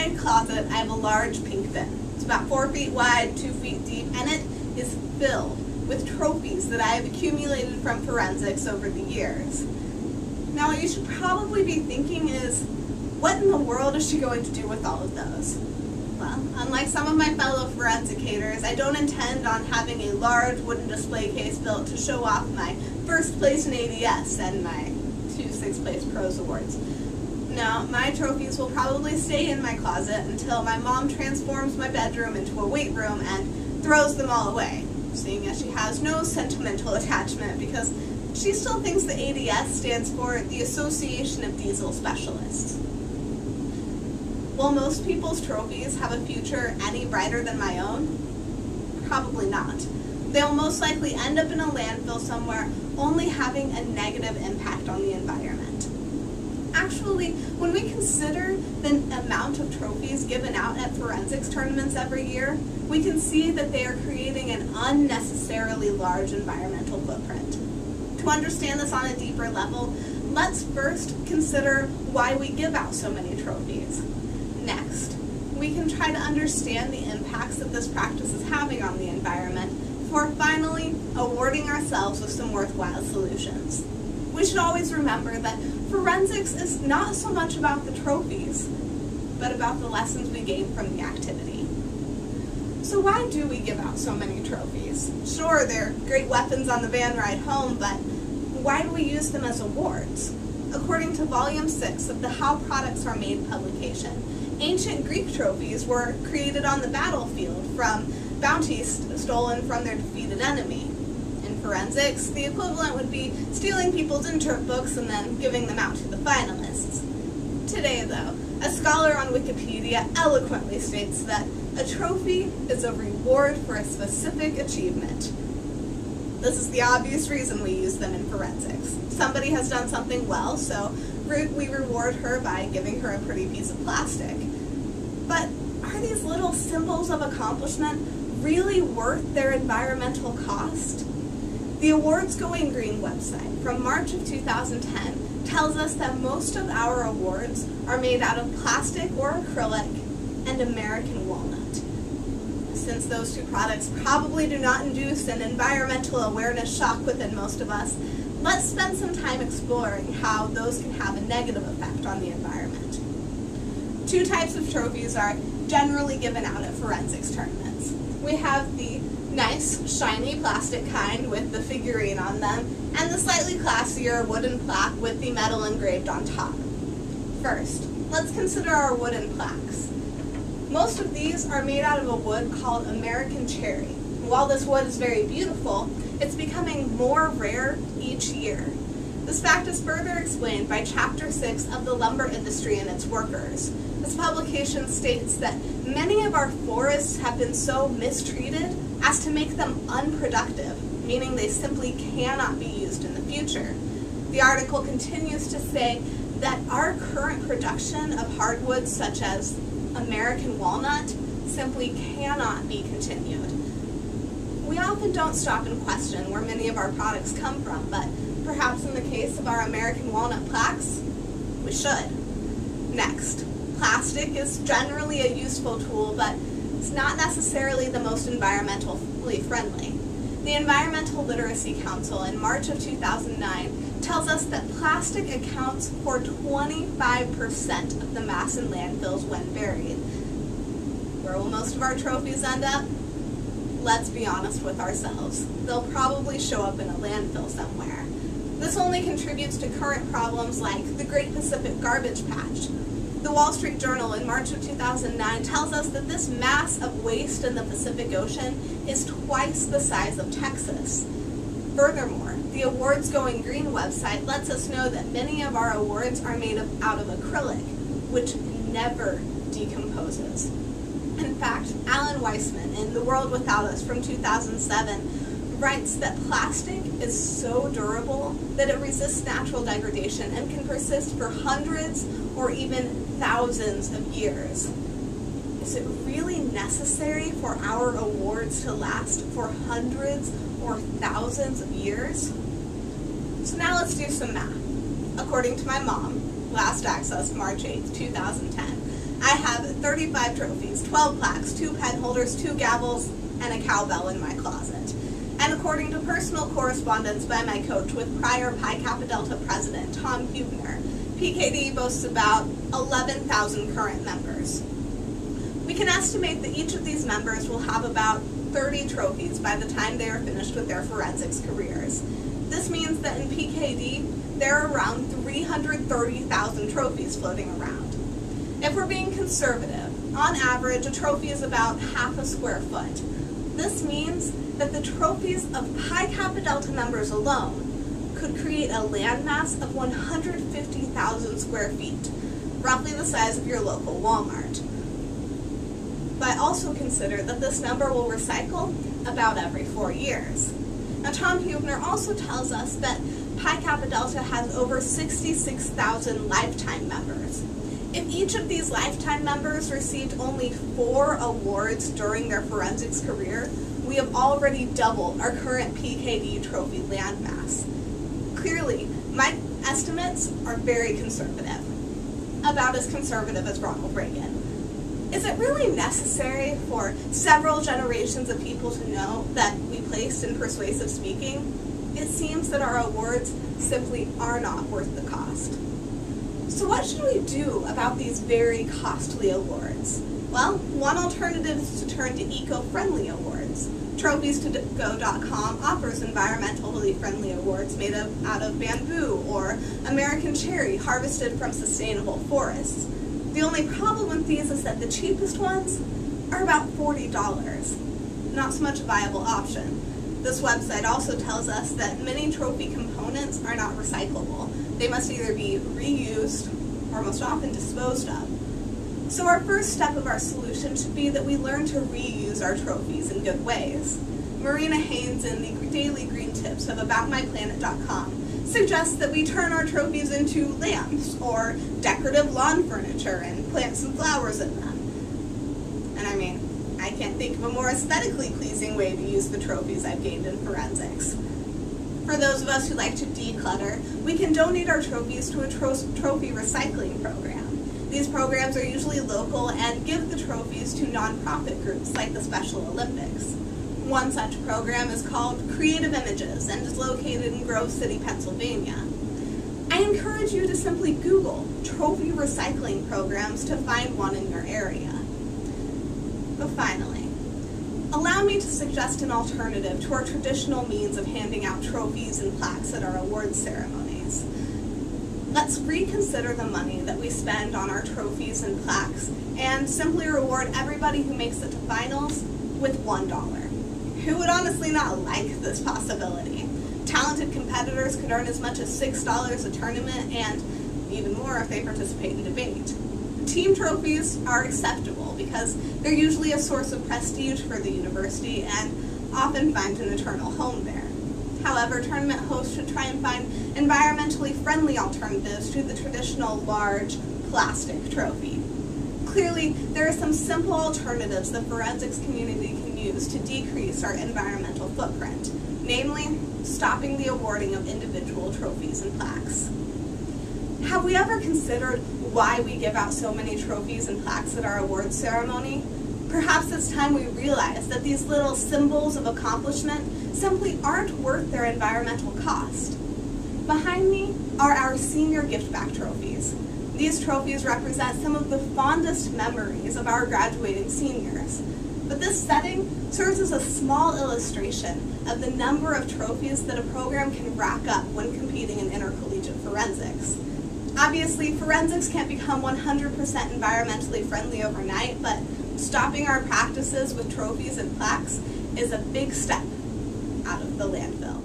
my closet, I have a large pink bin. It's about 4 feet wide, 2 feet deep, and it is filled with trophies that I have accumulated from forensics over the years. Now, what you should probably be thinking is, what in the world is she going to do with all of those? Well, unlike some of my fellow forensicators, I don't intend on having a large wooden display case built to show off my first place in ADS and my 2 6th place pros awards. No, my trophies will probably stay in my closet until my mom transforms my bedroom into a weight room and throws them all away, seeing as she has no sentimental attachment because she still thinks the ADS stands for the Association of Diesel Specialists. Will most people's trophies have a future any brighter than my own? Probably not. They'll most likely end up in a landfill somewhere, only having a negative impact on the environment. Actually, when we consider the amount of trophies given out at forensics tournaments every year, we can see that they are creating an unnecessarily large environmental footprint. To understand this on a deeper level, let's first consider why we give out so many trophies. Next, we can try to understand the impacts that this practice is having on the environment before finally awarding ourselves with some worthwhile solutions. We should always remember that forensics is not so much about the trophies, but about the lessons we gain from the activity. So why do we give out so many trophies? Sure, they're great weapons on the van ride home, but why do we use them as awards? According to Volume 6 of the How Products Are Made publication, ancient Greek trophies were created on the battlefield from bounties stolen from their defeated enemy. In forensics, the equivalent would be stealing people's intern books and then giving them out to the finalists. Today, though, a scholar on Wikipedia eloquently states that a trophy is a reward for a specific achievement. This is the obvious reason we use them in forensics. Somebody has done something well, so we reward her by giving her a pretty piece of plastic. But are these little symbols of accomplishment really worth their environmental cost? The Awards Going Green website from March of 2010 tells us that most of our awards are made out of plastic or acrylic and American walnut. Since those two products probably do not induce an environmental awareness shock within most of us, let's spend some time exploring how those can have a negative effect on the environment. 2 types of trophies are generally given out at forensics tournaments. We have the nice, shiny plastic kind with the figurine on them, and the slightly classier wooden plaque with the metal engraved on top. First, let's consider our wooden plaques. Most of these are made out of a wood called American cherry. While this wood is very beautiful, it's becoming more rare each year. This fact is further explained by Chapter 6 of The Lumber Industry and Its Workers. This publication states that many of our forests have been so mistreated as to make them unproductive, meaning they simply cannot be used in the future. The article continues to say that our current production of hardwoods such as American walnut simply cannot be continued. We often don't stop and question where many of our products come from, but perhaps in the case of our American walnut plaques, we should. Next, plastic is generally a useful tool, but it's not necessarily the most environmentally friendly. The Environmental Literacy Council in March of 2009 tells us that plastic accounts for 25% of the mass in landfills when buried. Where will most of our trophies end up? Let's be honest with ourselves. They'll probably show up in a landfill somewhere. This only contributes to current problems like the Great Pacific Garbage Patch. The Wall Street Journal in March of 2009 tells us that this mass of waste in the Pacific Ocean is twice the size of Texas. Furthermore, the Awards Going Green website lets us know that many of our awards are made out of acrylic, which never decomposes. In fact, Alan Weissman in The World Without Us from 2007 writes that plastic is so durable that it resists natural degradation and can persist for hundreds or even thousands of years. Is it really necessary for our awards to last for hundreds or thousands of years? So now let's do some math. According to my mom, last accessed March 8th, 2010, I have 35 trophies, 12 plaques, 2 pen holders, 2 gavels, and a cowbell in my closet. And according to personal correspondence by my coach with prior Pi Kappa Delta president Tom Huebner, PKD boasts about 11,000 current members. We can estimate that each of these members will have about 30 trophies by the time they are finished with their forensics careers. This means that in PKD, there are around 330,000 trophies floating around. If we're being conservative, on average, a trophy is about half a square foot. This means that the trophies of Pi Kappa Delta members alone could create a landmass of 150,000 square feet, roughly the size of your local Walmart. But also consider that this number will recycle about every 4 years. Now, Tom Huebner also tells us that Pi Kappa Delta has over 66,000 lifetime members. If each of these lifetime members received only 4 awards during their forensics career, we have already doubled our current PKD trophy landmass. Clearly, my estimates are very conservative, about as conservative as Ronald Reagan. Is it really necessary for several generations of people to know that we placed in persuasive speaking? It seems that our awards simply are not worth the cost. So what should we do about these very costly awards? Well, one alternative is to turn to eco-friendly awards. Trophies2go.com offers environmentally friendly awards made out of bamboo or American cherry harvested from sustainable forests. The only problem with these is that the cheapest ones are about $40. Not so much a viable option. This website also tells us that many trophy components are not recyclable. They must either be reused or most often disposed of. So our first step of our solution should be that we learn to reuse our trophies in good ways. Marina Haynes in the Daily Green Tips of AboutMyPlanet.com suggests that we turn our trophies into lamps or decorative lawn furniture and plant some flowers in them. And I mean, I can't think of a more aesthetically pleasing way to use the trophies I've gained in forensics. For those of us who like to declutter, we can donate our trophies to a trophy recycling program. These programs are usually local and give the trophies to nonprofit groups like the Special Olympics. One such program is called Creative Images and is located in Grove City, Pennsylvania. I encourage you to simply Google trophy recycling programs to find one in your area. But finally, allow me to suggest an alternative to our traditional means of handing out trophies and plaques at our awards ceremonies. Let's reconsider the money that we spend on our trophies and plaques and simply reward everybody who makes it to finals with $1. Who would honestly not like this possibility? Talented competitors could earn as much as $6 a tournament and even more if they participate in debate. Team trophies are acceptable because they're usually a source of prestige for the university and often find an eternal home there. However, tournament hosts should try and find environmentally friendly alternatives to the traditional large plastic trophy. Clearly, there are some simple alternatives the forensics community can use to decrease our environmental footprint, namely, stopping the awarding of individual trophies and plaques. Have we ever considered why we give out so many trophies and plaques at our awards ceremony? Perhaps it's time we realize that these little symbols of accomplishment simply aren't worth their environmental cost. Behind me are our senior gift-back trophies. These trophies represent some of the fondest memories of our graduating seniors. But this setting serves as a small illustration of the number of trophies that a program can rack up when competing in intercollegiate forensics. Obviously, forensics can't become 100% environmentally friendly overnight, but stopping our practices with trophies and plaques is a big step out of the landfill.